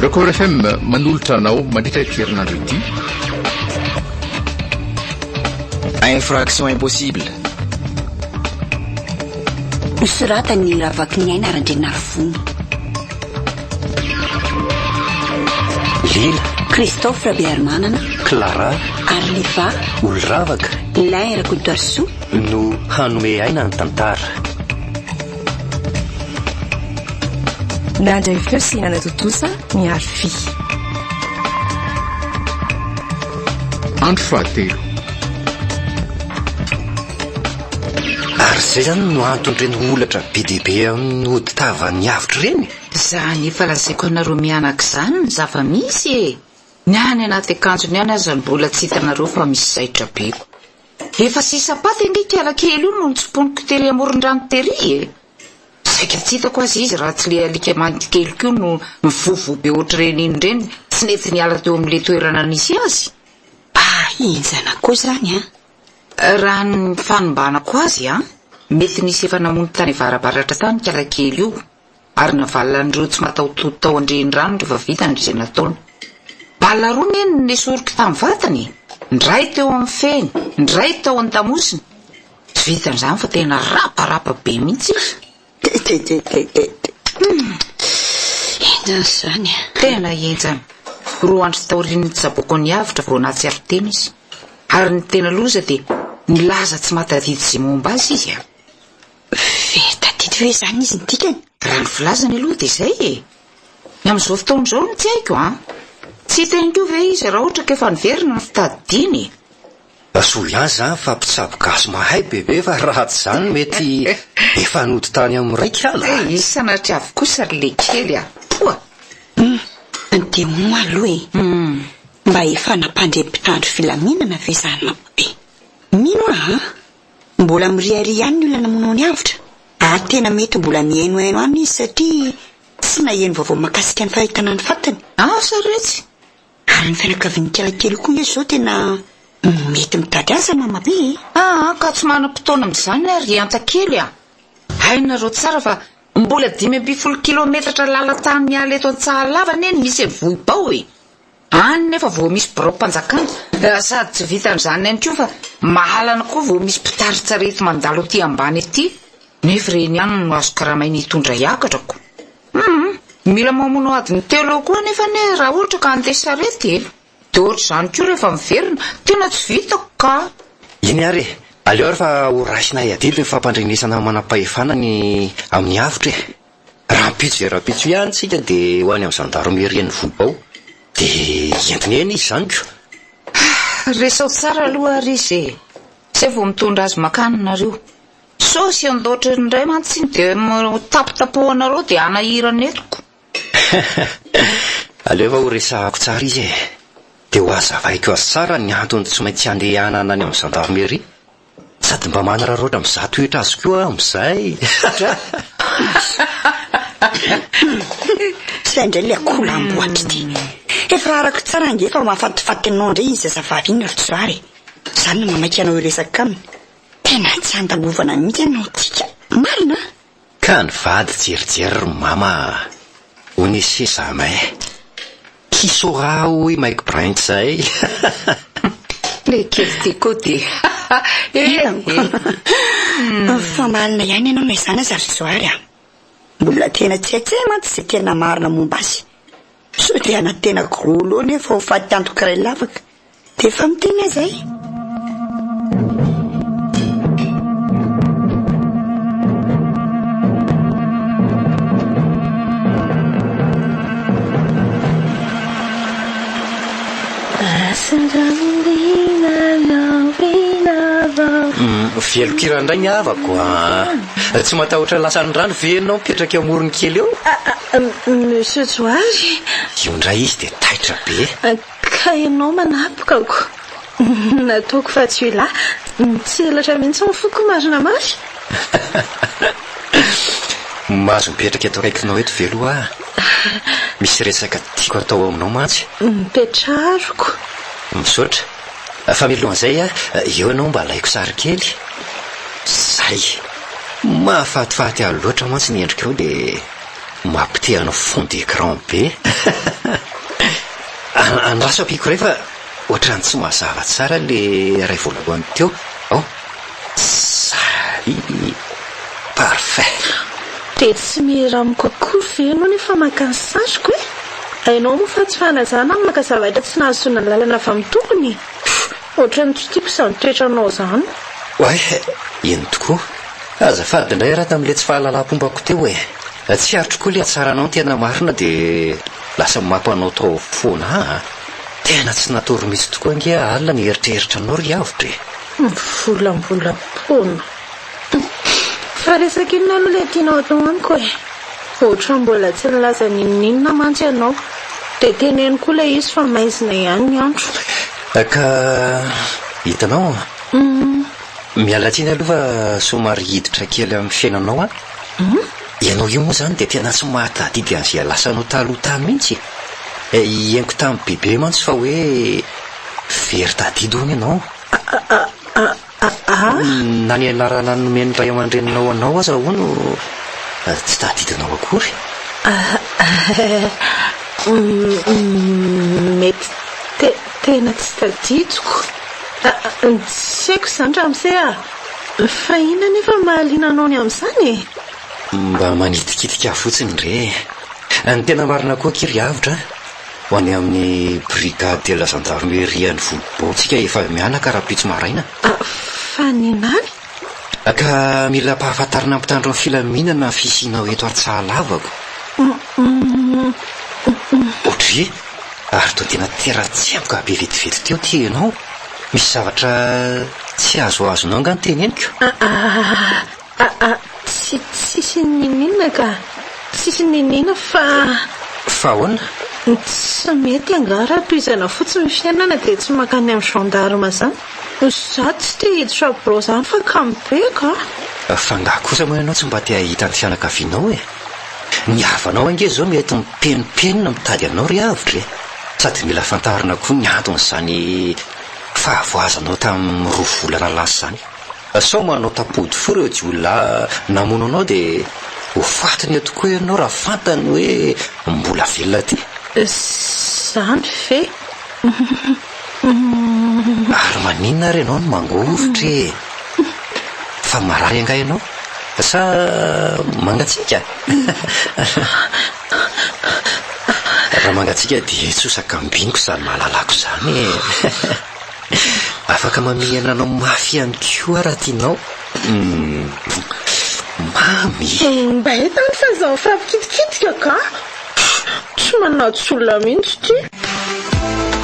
Record FM manolotra anao mandritra herinandro ity. Infraction impossible. Usuratany ravaky ny aina arandrenarifony. Lila, Christophe Rabiarmanana, Clara, Arliva, Olravaka, Laira Kodarso no hanome aina ny tantara. Nandray fiasinana totosa miaro fi. Andro fahatelo. Ary zay zany no antony ireny olatra be dia be amin'ny hoditavan'ny avitra ireny. Zany efa lazaiko anareo mianaka izany ny zava-misy e. Ny any anaty akanjony any aza ny mbola tsy hitanareo fa misy zaitra be. Efa sisa paty ndrika alakely io no nitsomponiko tery amoron-drano tery e. Saika tsy hitako azy izy raha tsy le alika mantikelyko io no mivovo be ohatr'ireny iny ireny tsy nety niala teo amin'ile toerana nisy azy. Injana koa zany Raha ny fanombanako azy mety nisy efa namono tany avarabaratra tany kalakely io ary navallan'ireo tsy mataotody tao andreny-drano rehefa vita n'izay nataony. Bala roa neny nisoriky tamin'ny vatany, ndray teo amin'ny feny, ndray tao an-damosiny. Tsy vitan'izany fa tena raparapa be mihitsy izy. Enjana zany Tena enjana. Roa andro taorian'ny tsaboko ny avitra vao nahatsiaro tena izy. Ary ny tena loza dia nilaza tsy matadidy izay momba azy izy Tadidy hoe zany izy ny dikany. Raha ny filazany aloha dia izay e. Ny amin'izao fotoana izao no tsy haiko Tsy hiteniko ve izy raha ohatra ka efa niverina ny fitadidiny. Asoa ihany zany fa mpitsabo gasy mahay bebe fa raha tsy zany mety efa nody tany amin'ny raika ala. Sanatria avokosa ry le kely Poa. Dia moa aloha mba efa nampandrem-pitandro filaminana ve zany be. Mino mbola miriary ihany ny olona namono ny avitra. Ary tena mety mbola mihainohaino any izy satria tsy naheno vaovao mahakasika ny fahitana ny fatany. Saretsy. Ary ny fianakavian'ny kalakely koa izy zao tena mety mitady asa mamabe. Ka tsy manam-potoana amin'izany ary antakely hainareo tsara fa mbola 5 kilometatra lalan-tany miala eto Antsahalava neny misy vohibao Any nefa vao misy birao-panjakana sady tsy vitan'izany ihany koa fa mahalana koa vao misy mpitarin-tsarety mandalo aty ambany aty. Nefa reny ihany no azo karamay nitondra hiakatrako. Mila mamono adiny telo koa nefa raha ohatra ka andeha sarety dia ohatr'izany koa rehefa miverina tena tsy vitako ka. Iny ary aleo ary fa horasina iadily ny fampandrenesana manam-pahefana ny amin'ny avitra raha mpitso ihany tsika dia ho any amin'ny zandaromerian'ny vohibao dia entiny eny izy zany ko. Resao tsara aloha ary izy Tsy vao mitondra azy makany nareo. Sosy andoatra indray mantsiny dia tapotapohanareo dia anahirana etiko. Aleo fa ho resahako tsara izy dia ho azavaiko azy tsara ny antony tsy maintsy andehana any amin'ny zandaromeri sady mba manararoatra amin'izay toetra azy koa amin'izay. Tsy indray le akola amboatra ty. Efa arako tsara angefa mahafatifaty anao indray izy azavavy iny ary tsoary. Izany no mamaky anao iresaka aminy. Tena tsy andalovana mihitsy ianao tsika. Marina. Ka ny vady jerijery mama ho nisy zamay. Qui saura où est Mike Bryant zay. Le kely ty koa dia fa malina ihany ianao no izany azy ary tsoary mbola tena tsy haitsy mantsy izay tena marina momba azy. So dia ana tena grolo nefa ho faty antoka iray lavaka dia efa miteny zay. Velokira indray ny havako tsy matahotra lasan'ny rano ve ianao mipetraka eo amorony kely eo. Monsieur Joary. Io indray izy dia taitra be. Ka ianao manapokako. Nataoko fa tsy hoe lahy tsy elatra mihitsy ny foko marina mafy. Mahazo mipetraka eto akaikinao eto velo misy resaka tiako atao aminao mantsy. Mipetraroko. Misaotra fa milohan'izay eo ianao mba alaiko sary kely. Zay mahafatifaty loatra mantsy ny endrikao dia mampitehanao fond d'écran be andraso apiko rehefa ohatrany tsy mazava tsara le ray voalohany teo ao zay parfait de tsy mira amiko akory ve anao nefa makany satroko e ainao moa fa tsy fanazana ny maka zavatra tsy nahazoana ny lalana avy amin'ny tokony ohatrany tsy tiako izany toetranao zany oay ino tokoa azafady indray raha tamin'ile tsy fahalalam-pombako teo e tsy ary tokoa le atsaranao ny tena marina dia lasa mampanao tao foana tena tsy natory misy tokoa ange alina ny eritreritra anao ry avitra e volambolam-pona fa resaka inona aloha le tianao atao amiko e ohatra mbola tsy nilaza ninninona mantsy ianao dia teneny koa ilay izy fa maizina ihany ny andro ka hitanao miala tsiny aloha fa somary hiditra kely amin'ny fiainanao a ianao io moa zany dia tena tsy mahatadidy an'izay lasanao taloha tany mihitsy iainko tamin'ny bebe mantsy fa hoe very tadidy hono ianao na ny anarana nomeny ray aman-dreninao anao aza hono tsy tadidinao akory mety tena tsy tadidiko tsy haiko izany raha misay fa ina nefa mahaliana anao ny amin'izany e mba manidikitika fotsiny re ny tena marina koa kiry avitra ho any amin'ny brigade de la gendarmerie ny volobao-tsika efa mianaka raha-pitso maraina fa ninany ka mila mpahafantarina ampitandro amin'ny filaminana fisianao eto Artsahalavako ohatry ary toa tena tera-tsy amiko be vetivety teo ty ianao misy zavatra tsy azoazonao nga ny teneniko tsisy ninina ka tsisy ninina fa ahoana tsy mety angara toizana fotsiny fiainana dia tsy makany amin'ny gendarme zany za tsy te hiditra bro zany fa kamibeka fa ngah kosa moa ianao tsy mba te hahita ny fianakavianao e ny havanao ange zao mety mipenipenina mitady anao ry avitra e sady mila fantarina koa ny anton'izany fahavoazanao tamin'ny 2 volana lasa zany sao manao tapody fo reo jiolona namono anao dia ho fatiny tokoa ianao raha fantany hoe mbola velona ty zany fe ary maninona ary ianao no mangovitra e fa marary anga ianao sa mangatsika raha mangatsika dia tsosaka mbiniko izany mahalalako izany e afaka mamihana anao mafy ihany koa raha tianao mamy mba etany fa zaho firapikitikitiky ka tsy manatsolona mihitsy ty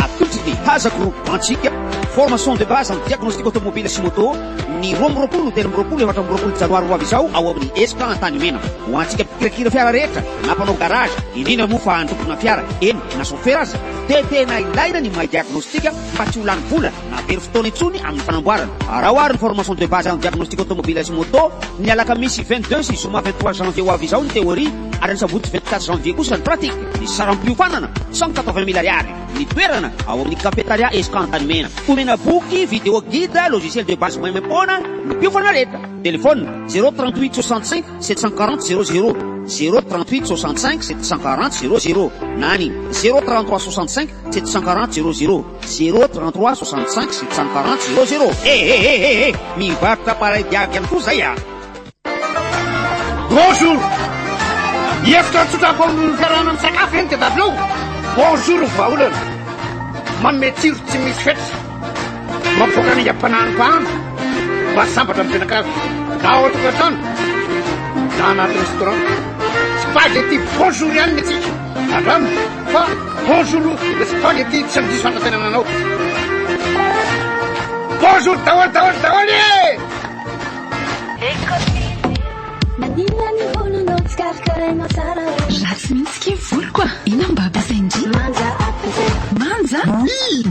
apitiny hazako antsika formation de base en diagnostic automobile sy moto ny 12 dia 24 janoary ho avy izao ao amin'ny eska Antanimena ho antsika mpikirakira fiara rehetra na mpanao garage indrindra moa fa antompona fiara eny na chauffeur aza dia tena ilaina ny mahay diagnostika mba tsy ho lany vola na very fotoana intsony amin'ny fanamboarana raha oary ny formation de base en diagnostic automobile sy moto ny alakamisy 22 sy zoma 23 janvier ho avy izao ny théorie ary ny sabotsy 24 janvier kosa ny pratique ny saram-piofanana 180 000 ariary ny toerana ao amin'ny cafétéria eska Antanimena omena boky vidéo guide logiciel de base moyempona ny piofana rehetra téléphone 038 65 740 00 038 65 740 00 nani 033 65 740 00 033 65 740 00 mivarotra pareil diaky ihany koa zay a bonjour efitra tsotrako amin'ny fiarahana amin'ny sakafo eny tedavlao bonjour vaolana manome tsiro tsy misy fetra mampivoaka ny am-panahany-pahana mba sambatra amin'ny fianakavy na ao an-tokantrano na anaty restaurant spaghetti bonjour ihany ny atsika adrano fa bonjour le spaghetti tsy midiso fantatenana anao bonjour daholy daholy daholy ratsy mihitsy ke voly koa ina mba ampiasaindry manja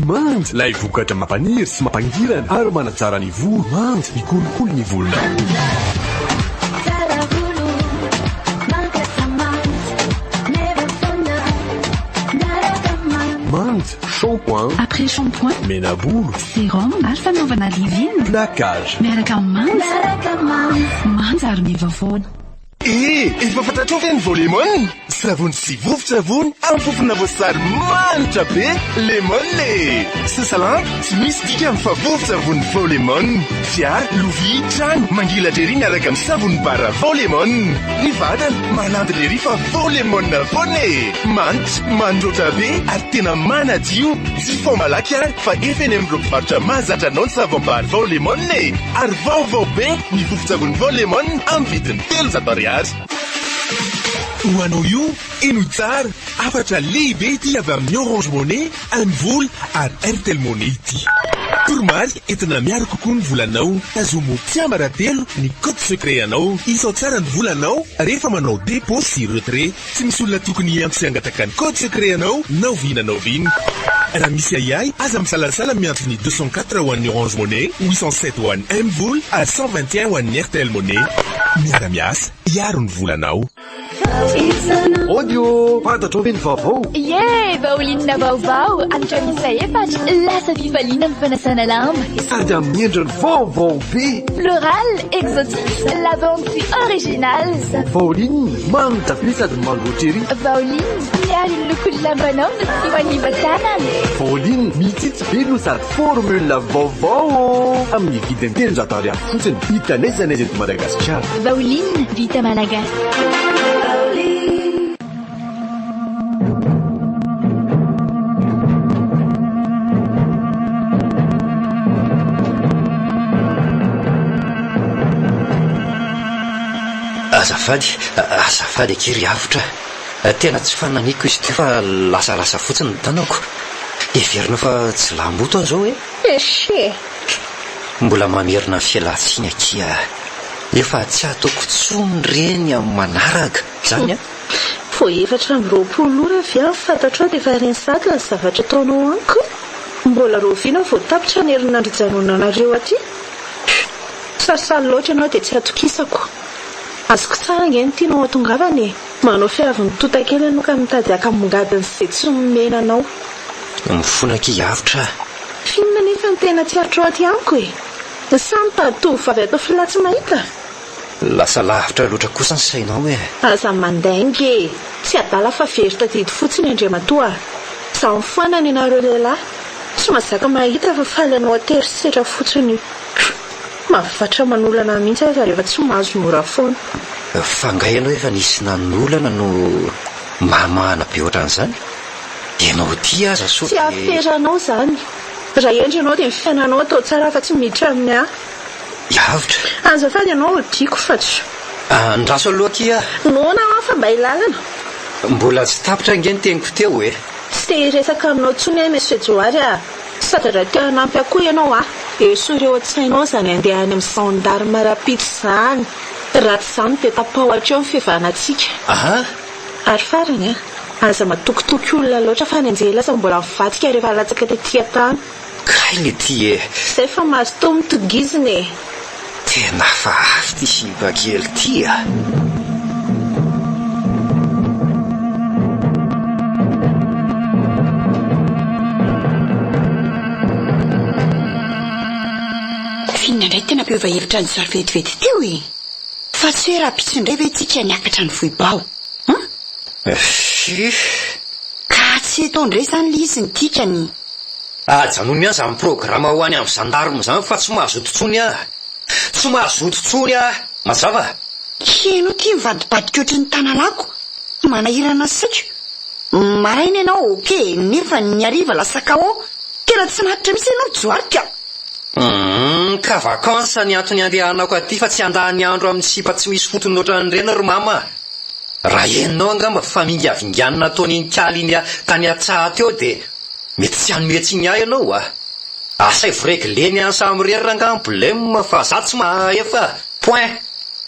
manja lay vokatra mampaniry sy mampangirana ary manatsara ny volo manja mikolokolo ny volona manja shampoing après shampoing menabolo sérum ary fanaovana livine placage miaraka manja ary mivavona efa fantatrao ve ny volemon savony sy vovo-tsavony amin'ny fofona voasary manitra be lemon sasalan tsy misy dika amin'ny fa vovo-tsavony volemon fiara lovia trano mangilatra ery miaraka amin'ny savony bara volemon ny vatana malandy lery fa volemon vone manitra mandroatra be ary tena manadio sy fo malaky ary fa efa eny amin'ny ropivarotra mahazatra anao ny savony-bary volemon ary vaovao be ny vovo-tsavony volemon amin'ny vidiny 300 ariary ho anao io eno tsara afatra lehibe ity avy amin'ny Orange Money amin'ny vola ary Airtel Money ity Tourmaly entina miaro kokoa ny volanao tazomo tsy amaratelo ny code secret anao isao tsara ny volanao rehefa manao dépôt sy retrait tsy misy olona tokony antso angataka ny code secret anao na ovinanao viny raha misy ahiahy aza misalasala miantsony 204 ho an'ny Orange Money 807 ho an'ny M-Vola ary 121 ho an'ny Airtel Money miara-miasa iaro ny volanao audio fantatrao ve ny vaovao baolina vaovao anatra misa efatra lasa fifaliana ny fanasana lamba sady amin'ny endriny vaovao be floral exotique la banque fut originale vaoline manitra be sady mangoatra ery vaoline miaro ny lokony lambanao no tsy manimba tanana vaoline mitsitsy be no sady formule vaovao amin'ny vidiny 300 ariary fotsiny hitanaiza eto Madagasikara vaoline vita malagasy azafady akery avitra tena tsy fananiko izy ty fa lasalasa fotsiny ny tanako everina fa tsy lamboto an'izao mbola mamerina fialatsiny akia efa tsy ataoko tsony reny amin'ny manaraka zany vo 420 ora avy fantatrao dia efa rensaka ny zavatra taonao anko mbola roviana vo tapitra ny herinandro ijanonanareo aty sarisary loatra ianao dia tsy atokisako azoko tsara ngeny tianao atongavany manao fiaviny totakely ianao ka mitady akamongadiny izay tsy nomenanao mifonaka iavitra finona nefa ny tena tsy atrao aty amiko ny samy tovovavy atao filatsy mahita lasa lavitra loatra kosa ny sainao aza mandaingy tsy adala fa veritra didy fotsiny andriamatoa zaho mifoana ny anareo lehilahy tsy mazaka mahita fa faly anao aterisetra fotsiny mavatra manolana mihitsy aza rehefa tsy mahazo mora foana fangay ianao efa nisy nanolana no mamana be ohatran'izany ianao ty aza tsy aferanao zany raha endry ianao dia ny fiainanao atao tsara fa tsy miditra amin'ny iavitra azafady ianao diako fa tsy ndraso aloha kia nona fa mba ilalana mbola tsy tapitra ngeny teniko teo tsy te resaka aminao tsony monsieur Joary sady raha te hanampy akoha ianao eso ireo an-tsainao zany andeha any amin'ny gendarme rapide zany raha tsy zany dia tapahoatra eo ny fihavanantsika ary farany aza matokitoky olona loatra fa ny anjely lasa mbola mivadika rehefa latsaka tetỳ tany kay le ty zay fa mahazo tao mitogiziny tena fa avy ty sivakely ty Indray tena mpiova hevitra ny zary vetivety teo fa tsy hoe raha pitso indray ve tsika niakatra ny vohibao ka tsy atao indray zany le izy ny dikany janony any zany programa ho any amin'ny gendarme zany fa tsy mahazototsony tsy mahazototsony mazava keno ty mivadibadika ohatry ny tanalako manahirana saika maraina ianao nefa ny ariva lasakao tena tsy nahitra misy ianao joarika ka vakansa ny antony andehanako aty fa tsy andany andro amin'ny sipa tsy misy fotony loatra ny rena ry mama raha eninao angamba famingavinganina ataony kaly iny tany atsaha teo dia mety tsy hanometsiny ahy ianao asay voregleny any samy rery angamba problème fa za tsy mahefa point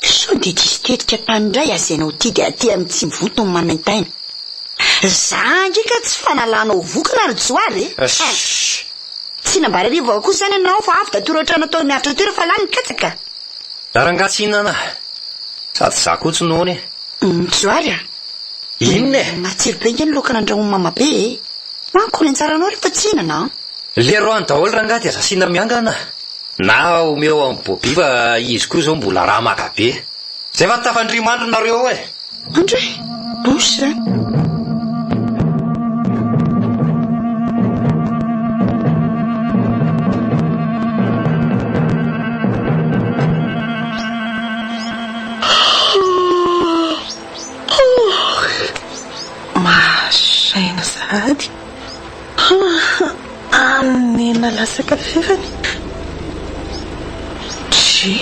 so dia tsisy tetika tany indray azy ianao ty dia aty amin'ny tsy mivoto ny manaintaina za ndraika tsy fanalanao vokana ry joary tsy nambarariva koa zany ianao fa avy datoroatra natao miaritra toera fa lany katsaka darangatsinana sady za kotsy nony joary inona matsiro be nge ny lokana andragno mama be manko ny antsaranao rehefa tsy hinana le roany daholo rangaty aza sina miangana na omeo amin'ny bobi fa izy koa zao mbola raha maka be zay fa tafandrimandro nareo e andre osy zany masaina sady anena lasaka fefany tsy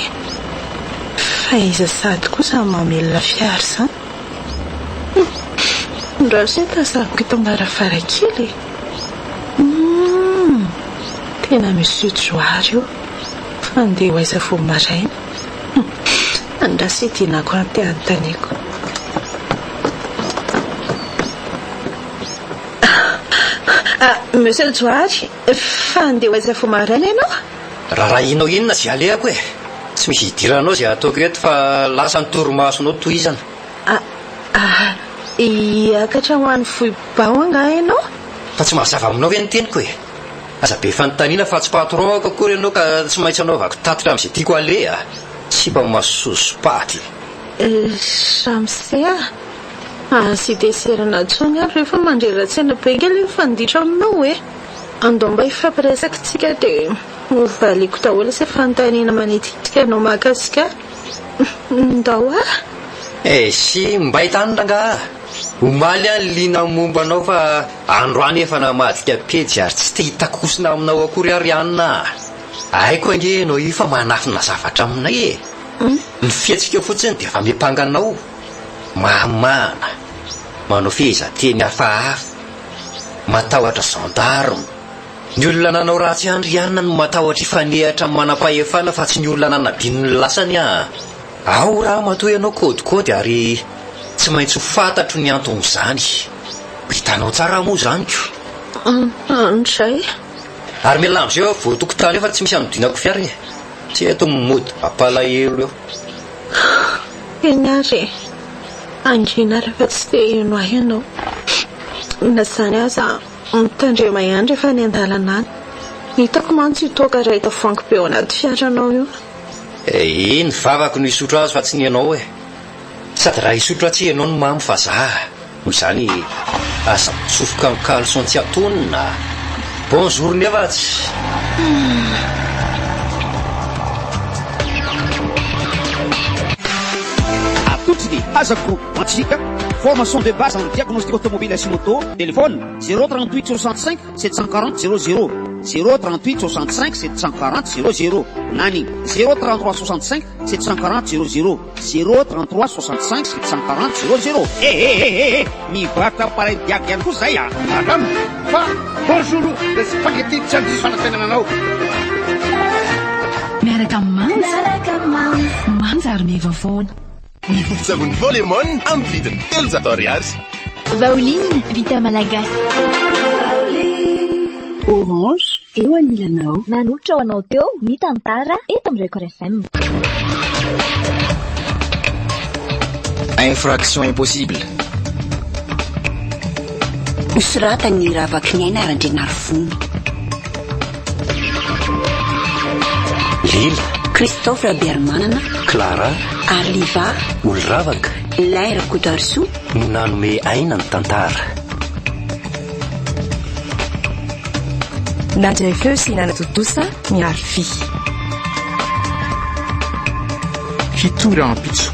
fa iza sady kosa mamelona fiary zany ndra se tasako ito mbaravarakely tena misy joary io fa ndeha ho aiza vo maraina andra se dinako anty antaneko monsieur joary fa ndeha ho aiza vo maraina ianao raha inao inona zay aleako e tsy misy hidiranao zay ataoko eto fa lasa nytorimasonao tohizana iakatra ho an'ny voibao anga ianao fa tsy mahazava aminao ve ny teniko e aza be fanontaniana fa tsy patron ako akory ianao ka tsy maintsy anaovako tatitra amin'izay tiako alea tsy mba masosopaty samsea sy deserina tsony ary rehefa mandreratsena be kely fanditra aminao e andao mba ifampiresaka tsika dia valiko daholo se fanontaniana manetitika anao mahakasika ndao sy mba hitanondrangah omaly any lina mombanao fa androany efa namadika pejy ary tsy te hitakosina aminao akory arianina aiko ange anao io fa manafina zavatra aminay e ny fiatsika fotsiny dia efa miampanganao mamana manao fehizateny hafahafa matahotra gendarme ny olona nanao ratsy andrianina no matahotra ifanehatra manam-pahefana fa tsy ny olona nanadinony lasany ao raha matoy ianao kodikody ary tsy maintsy ho fantatro ny anton'izany hitanao tsara moa zany ko andray ary melan'izay voatokotany eo fa tsy misy anodinako fiary e tsy eto mimody ampalahelo eo eny ary angina rehefa tsy te ino ahy ianao nazany aza mitandrema ihany rehefa ny andalana any hitako mantsy hitoaka ray tavoangy be ao anaty fiaranao io iny vavako no hisotro azy fa tsy ny ianao e sady raha hisotro atsy ianao no mamy fa za noho izany aza mitsofoka amin'ny kalson tsy atonina bonjour nevatsy Atouti Hazako Antika, formation de base en diagnostic automobile et moto, téléphone 038 65 740 00 038 65 740 00 Nani 033 65 740 00 033 65 740 00 mivatra pareil diaky ihany koa zay madame fa bonjour le spaghetti tsy andiso fanatenananao miaraka manja ary mevavoana ny vovon-tsavony volemon amin'ny vidiny 300 ariary Vaoline, vita malagasy. Orange, eo anilanao. Manolotra ho anao teo mitantara eto amin'ny Record FM. Infraction impossible. Usrata ny ravaka ny aina arandrenary fony. Lila, Christophe Bermanana, Clara, Arliva, Olravaka, Laira Kodarso, no nanome aina ny tantara. Nandray feo sy nanatotosa miaro fi. Hitory ampitso